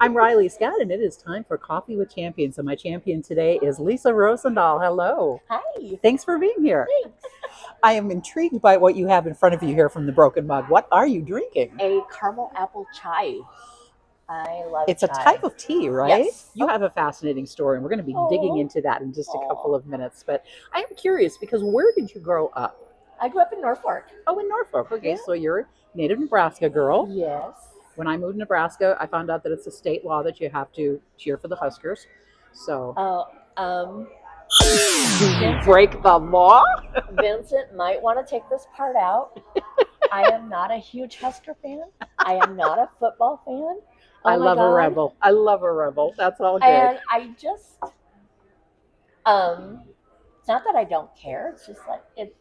I'm Riley Scott, and it is time for Coffee with Champions. So my champion today is Lisa Rosendahl. Hello. Hi, Thanks for being here. thanks. I am intrigued by what you have in front of you here from the broken mug. What are you drinking? A caramel apple chai. I love It's a type chai. of tea, right? Yes. You have a fascinating story, and we're going to be digging Oh, into that in just a couple oh. of minutes. But I am curious because where did you grow up? I grew up in Norfolk. Oh, in Norfolk. Okay, Yeah. so you're a native Nebraska girl. Yes. When I moved to Nebraska, I found out that it's a state law that you have to cheer for the Huskers. So, Uh, um, do you Vincent, break the law? Vincent might want to take this part out. I am not a huge Husker fan. I am not a football fan. I Oh my love a God. rebel. I love a rebel. That's all good. And I just, um, it's not that I don't care. It's just like it.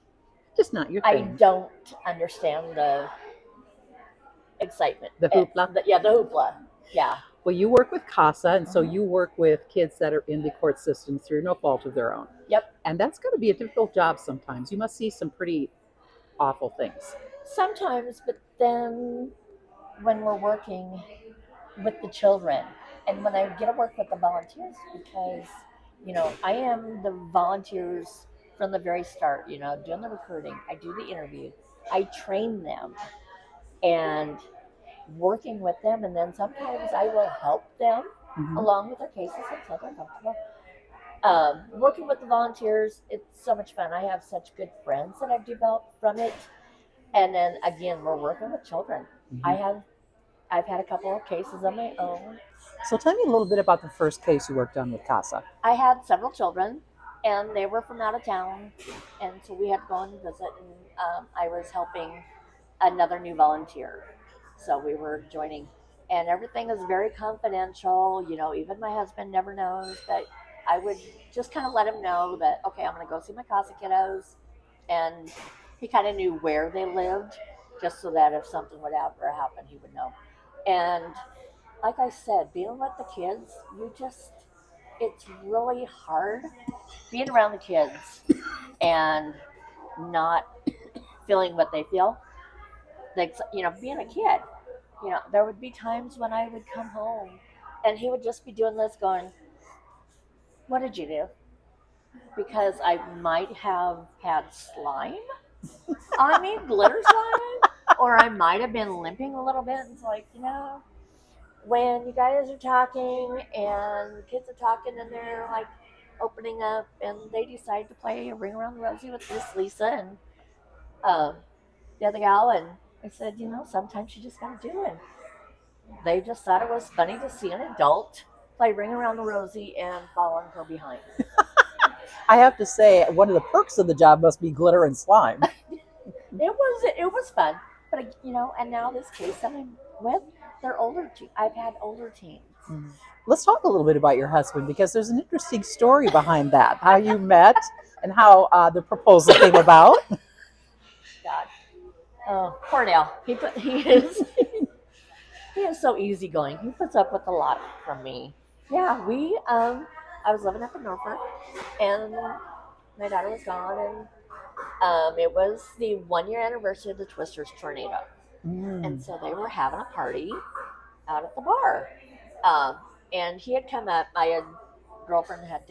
Just not your I thing. don't understand the excitement. The hoopla. Yeah, the hoopla. Yeah. Well, you work with CASA, and so Mhm. you work with kids that are in the court system through no fault of their own. Yep. And that's going to be a difficult job sometimes. You must see some pretty awful things. Sometimes, but then when we're working with the children, and when I get to work with the volunteers, because I am the volunteers from the very start. Doing the recruiting, I do the interview, I train them, and working with them, and then sometimes I will help them Hmm. along with their cases until they're comfortable. Working with the volunteers, it's so much fun. I have such good friends that I've developed from it. And then again, we're working with children. I Hmm. have I've had a couple of cases of my own. So tell me a little bit about the first case you worked on with CASA. I had several children, and they were from out of town, and so we had to go and visit. And I was helping another new volunteer, so we were joining, and everything is very confidential. Even my husband never knows, but I would just kind of let him know that okay, I'm going to go see my casa kiddos, and he kind of knew where they lived, just so that if something would ever happen, he would know. And like I said, being with the kids, it's really hard being around the kids and not feeling what they feel. Like, being a kid, there would be times when I would come home and he would just be doing this going, what did you do? Because I might have had slime on me, glitter slime, or I might have been limping a little bit. It's like, when you guys are talking and kids are talking and they're like opening up and they decide to play a ring around the rosy with Miss Lisa and um, the other gal, and I said, sometimes you just gotta do it. They just thought it was funny to see an adult play ring around the rosy and fall on her behind. I have to say, one of the perks of the job must be glitter and slime. It was fun, but and now this case that I'm with, they're older. I've had older teens. Mhm. Let's talk a little bit about your husband because there's an interesting story behind that. How you met and how the proposal came about. God, oh, Cornell. He is so easygoing. He puts up with a lot from me. Yeah, I was living up in Norfolk, and my daughter was gone, and it was the 1 year anniversary of the Twisters tornado, and Mm. so they were having a party out at the bar. Um, and he had come up. My girlfriend had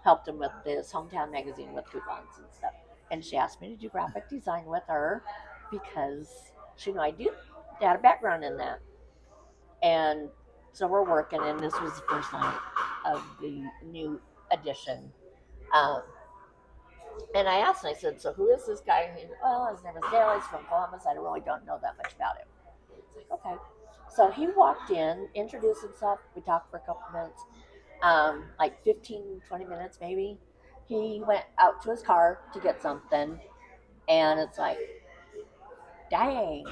helped him with this hometown magazine with coupons and stuff, and she asked me to do graphic design with her because she knew I had a background in that. And so we're working, and this was the first night of the new edition. Um, and I asked him, I said, so who is this guy? And he, well, his name is Dale. He's from Columbus. I really don't know that much about him. It's like, okay. So he walked in, introduced himself. We talked for a couple minutes, like 15, 20 minutes maybe. He went out to his car to get something, and it's like, dang.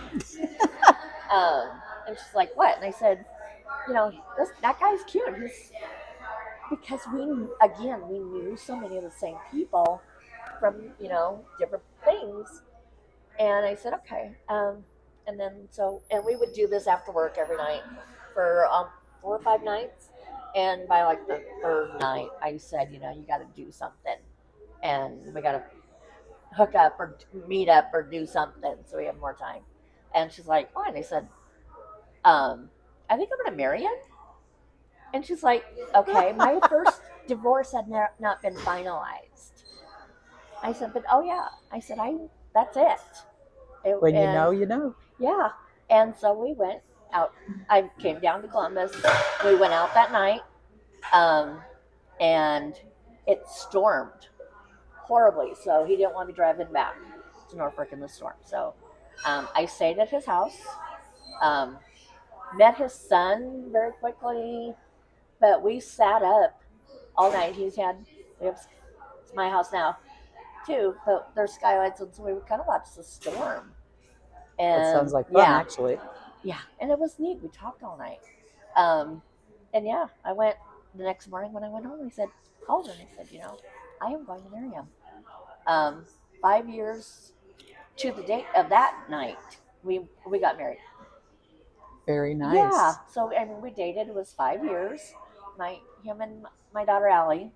Um, and she's like, what? And I said, that guy's cute. Because we knew so many of the same people from different things, and I said okay, and then and we would do this after work every night for 4 or 5 nights, and by like the third night I said, you got to do something, and we got to hook up or meet up or do something so we have more time. And she's like, fine. I said, I think I'm gonna marry him. And she's like, okay, my first divorce had not been finalized. I said, but oh yeah. I said, that's it. When you know, And you know. yeah. And so we went out. I came down to Columbus. We went out that night. Um, and it stormed horribly. So he didn't want me driving back to Norfolk in the storm. So I stayed at his house. Um, met his son very quickly, but we sat up all night. We have, it's my house now too, but there's skylights, and so we would kind of watch the storm. That sounds And like fun, yeah, actually. yeah, and it was neat. We talked all night. Um, and yeah, I went the next morning when I went home. I said, called her and I said, I am going to marry him. 5 years to the date of that night, we got married. Very Yeah, nice. so I mean, we dated. It was 5 years. Him and my daughter Allie.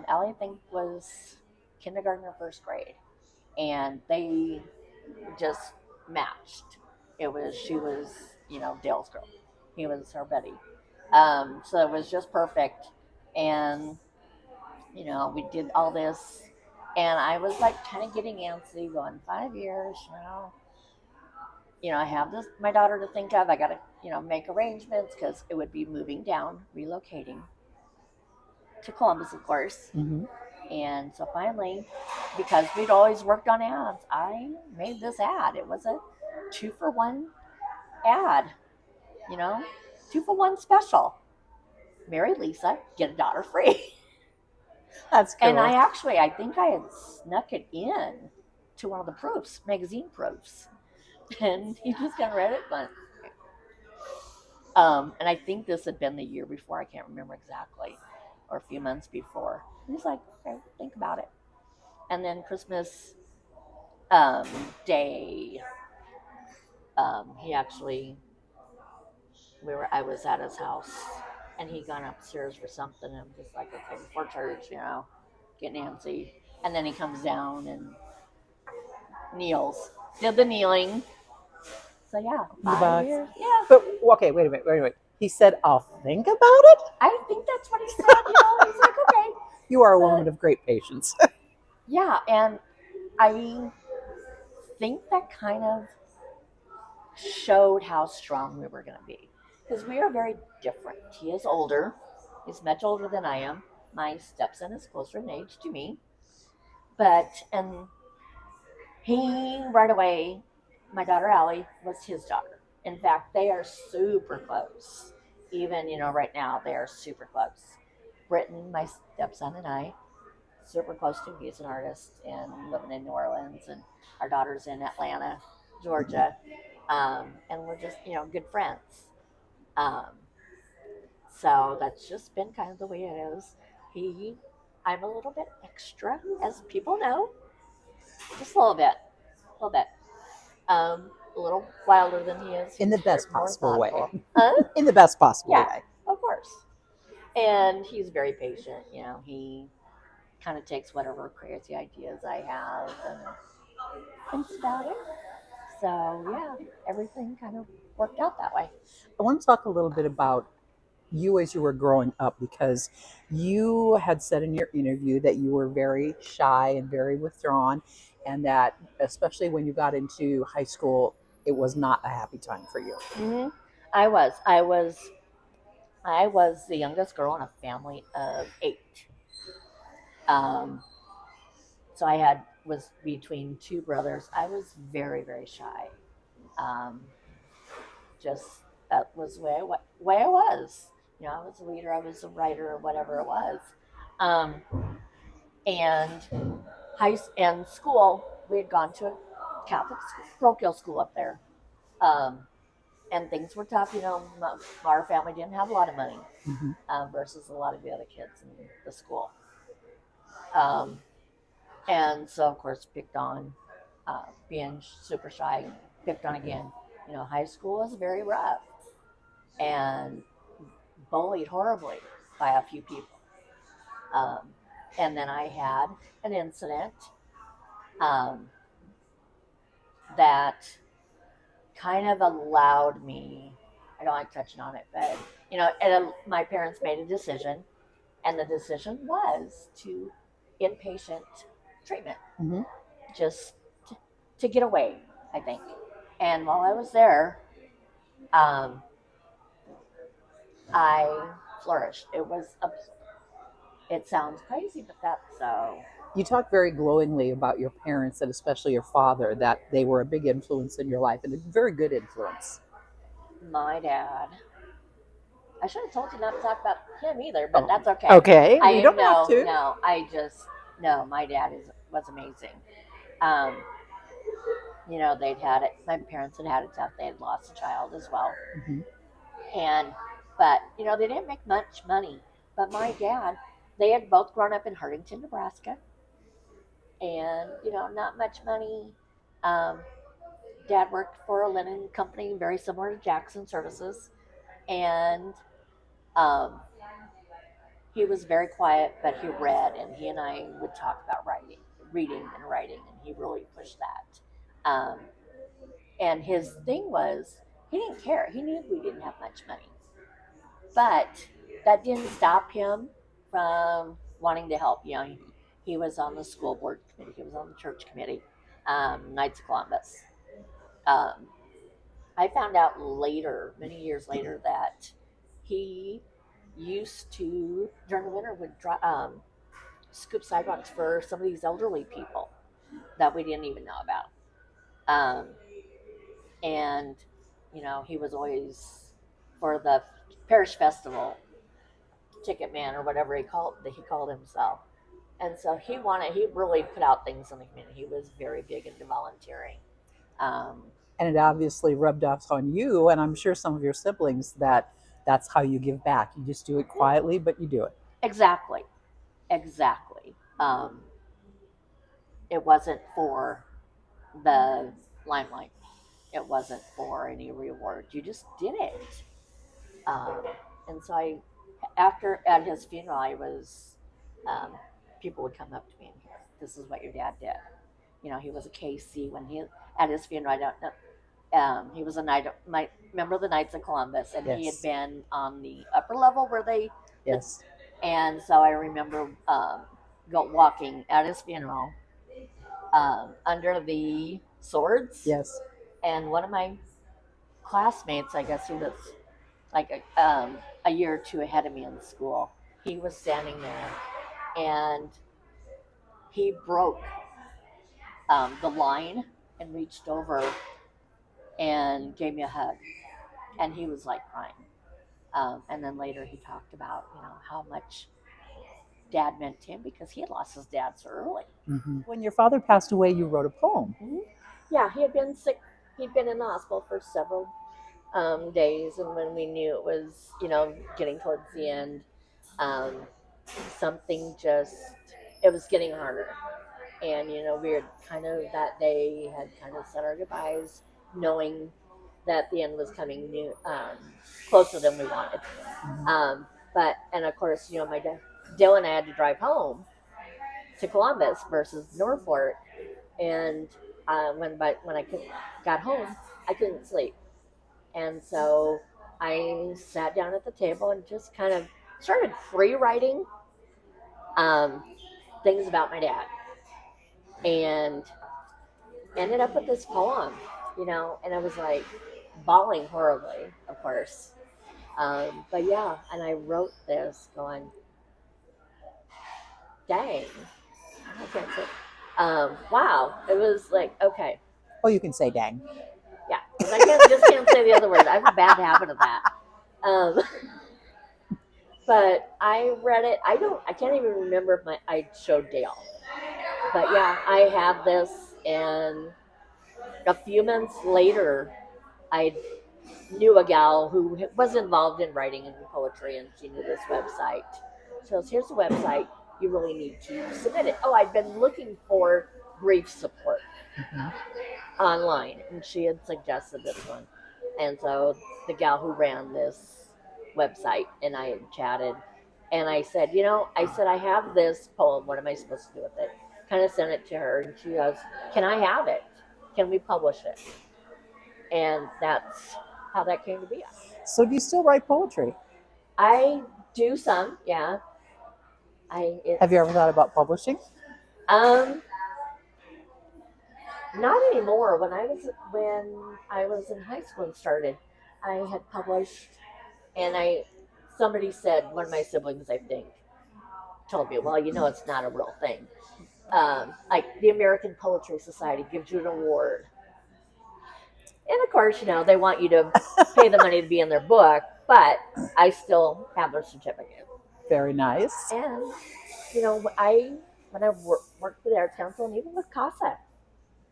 Allie, I think, was kindergarten or first grade, and they just matched. She was Dale's girl. He was her buddy. So it was just perfect, and we did all this, and I was like kind of getting antsy, going 5 years, I have this my daughter to think of. I got to make arrangements because it would be moving down, relocating to Columbus, of course. Hmm. And so finally, because we'd always worked on ads, I made this ad. It was a 2-for-1 ad, you know, 2-for-1 special. Marry Lisa, get a daughter free. That's And cool. I think I had snuck it in to one of the proofs, magazine proofs. And he just kind of read it, but and I think this had been the year before. I can't remember exactly, or a few months before. And he's like, okay, think about it. And then Christmas um, Day, he actually I was at his house, and he gone upstairs for something, and I'm just like, okay, before church, get Nancy, and then he comes down and kneels, did the kneeling. So yeah, The five box. years. Yeah, But okay, wait a minute, wait a minute. He said, "I'll think about it." I think that's what he said. He's like, okay, You are a woman but of great patience. yeah, and I think that kind of showed how strong we were going to be because we are very different. He is older; he's much older than I am. My stepson is closer in age to me, and he right away, my daughter Allie was his daughter. In fact, they are super close. Even right now, they are super close. Britton, my stepson, and I, super close to. He's an artist and living in New Orleans, and our daughter's in Atlanta, Georgia, and we're just good friends. Um, so that's just been kind of the way it is. He, I'm a little bit extra, as people know, just a little bit. A little wilder than he is. In He's the best more possible way. thoughtful. Huh? In the best possible Yeah, way. of course. And he's very patient. He kind of takes whatever crazy ideas I have and thinks about it. So yeah, everything kind of worked out that way. I want to talk a little bit about you as you were growing up because you had said in your interview that you were very shy and very withdrawn, and that especially when you got into high school, it was not a happy time for you. hmm I was the youngest girl in a family of 8. Um, so was between 2 brothers. I was very very shy. Um, just that was the way I was. I was a leader, I was a writer, or whatever it was. Um, and and school, we had gone to a Catholic parochial school up there, um, and things were tough. Our family didn't have a lot of money Hmm. versus a lot of the other kids in the school, um, and so of course picked on, being super shy, picked on again. High school was very rough and bullied horribly by a few people. Um, and then I had an incident um, that kind of allowed me, I don't like touching on it, but And my parents made a decision, and the decision was to inpatient treatment, Hmm. just to get away, I think. And while I was there, um, I flourished. It sounds crazy, but that's so. You talk very glowingly about your parents and especially your father, that they were a big influence in your life and a very good influence. My dad. I should have told you not to talk about him either, but Oh, that's okay. okay. You I don't have no, to. no. I just no. My dad was amazing. Um, they'd had it. My parents had had a death. They had lost a child as well, Hmm. and but they didn't make much money. But my dad, they had both grown up in Huntington, Nebraska, and not much money. Um, Dad worked for a linen company very similar to Jackson Services, and um, he was very quiet, but he read, and he and I would talk about reading and writing, and he really pushed that. And his thing was he didn't care. He knew we didn't have much money, but that didn't stop him from wanting to help. He was on the school board committee. He was on the church committee, Knights of Columbus. Um, I found out later, many years later, that he used to during the winter would scoop sidewalks for some of these elderly people that we didn't even know about. Um, and he was always for the parish festival ticket man or whatever he called himself. And so he really put out things in the community. He was very big into volunteering. Um, And it obviously rubbed off on you, and I'm sure some of your siblings, that that's how you give back. You just do it quietly, but you do it. exactly, exactly. It wasn't for the limelight. It wasn't for any reward. You just did it. Um, and so after at his funeral, um, people would come up to me and this is what your dad did. He was a KC when he at his funeral. I don't know. He was a member of the Knights of Columbus, and he had Yes. been on the upper level the, Yes. and so I remember walking at his funeral under the swords, Yes. and one of my classmates, I guess, who was like a year or two ahead of me in school. He was standing there, and he broke the line and reached over and gave me a hug, and he was like crying. And then later he talked about how much dad meant to him because he had lost his dad so early. Hmm. When your father passed away, you wrote a poem. Mm-hmm. Yeah, he had been sick. He'd been in the hospital for several days, and when we knew it was getting towards the end, um, something just it was getting harder. And we had kind of that day had kind of said our goodbyes, knowing that the end was coming closer than we wanted. Hmm. But and of course, my dad, Dylan, I had to drive home to Columbus versus Norfolk, and when got home, I couldn't sleep, and so I sat down at the table and just kind of started free writing um, things about my dad, and ended up with this poem, and I was like bawling horribly, of course. But yeah, and I wrote this going, dang, I can't say, wow, it was like, okay, Oh, you can say dang. yeah, because I just can't say the other word. I have a bad habit of that. Um, but I read it. I can't even remember if I showed Dale. But yeah, I have this, and a few months later, I knew a gal who was involved in writing and poetry, and she knew this website. She goes, "Here's the website. You really need to submit it." Oh, I'd been looking for grief support Hmm. online, and she had suggested this one. And so the gal who ran this website and I had chatted, and I said, I have this poem. What am I supposed to do with it? Kind of sent it to her, and she goes, "Can I have it? Can we publish it?" And that's how that came to be. So, do you still write poetry? I do some, yeah. I Have you it's ever thought about publishing? um not anymore. When I was in high school and started, I had published, and I somebody said, one of my siblings, I think, told me, well, it's not a real thing. Like the American Poetry Society gives you an award, and of course, they want you to pay the money to be in their book, but I still have their certificate. Very nice. And I when I worked for the Arts Council and even with CASA,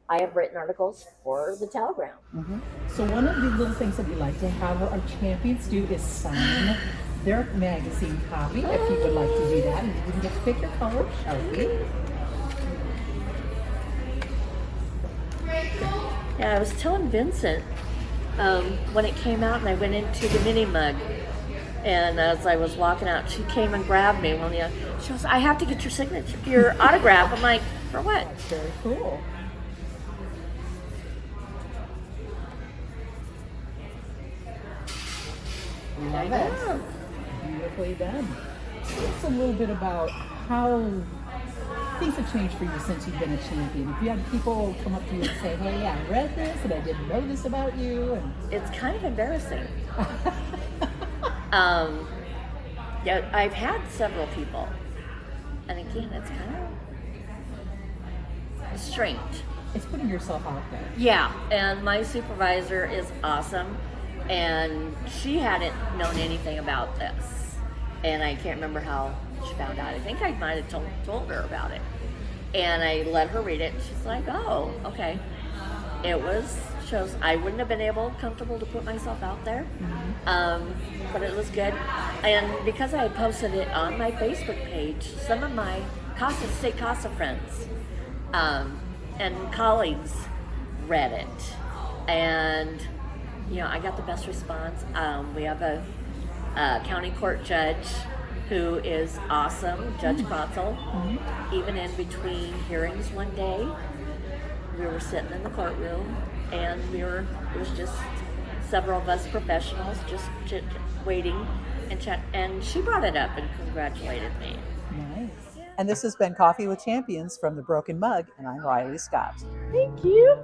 I have written articles for the Telegram. Mhm. So one of the little things that we like to have our champions do is sign their magazine copy. If you would like to do that, and you can just pick your color, Sharpie. Yeah, I was telling Vincent when it came out and I went into the mini mug. And as I was walking out, she came and grabbed me. She goes, I have to get your signature, your autograph. I'm like, for what? Very cool. Love it. Beautifully done. Tell us a little bit about how things have changed for you since you've been a champion. If you had people come up to you and say, hey, I read this and I didn't know this about you. And It's kind of embarrassing. Yeah, I've had several people. And again, it's kind of strange. it's putting yourself out there. Yeah, and my supervisor is awesome, and she hadn't known anything about this, and I can't remember how she found out. I think I might have told her about it, and I let her read it. And she's like, "Oh, okay." It shows I wouldn't have been comfortable to put myself out there, but it was good, and because I had posted it on my Facebook page, some of my state CASA friends and colleagues read it, and I got the best response. We have a county court judge who is awesome, Judge Krotzel. Even in between hearings one day, we were sitting in the courtroom, and it was just several of us professionals just waiting and chat, and she brought it up and congratulated me. Nice. And this has been Coffee with Champions from the Broken Mug, and I'm Riley Scott. Thank you.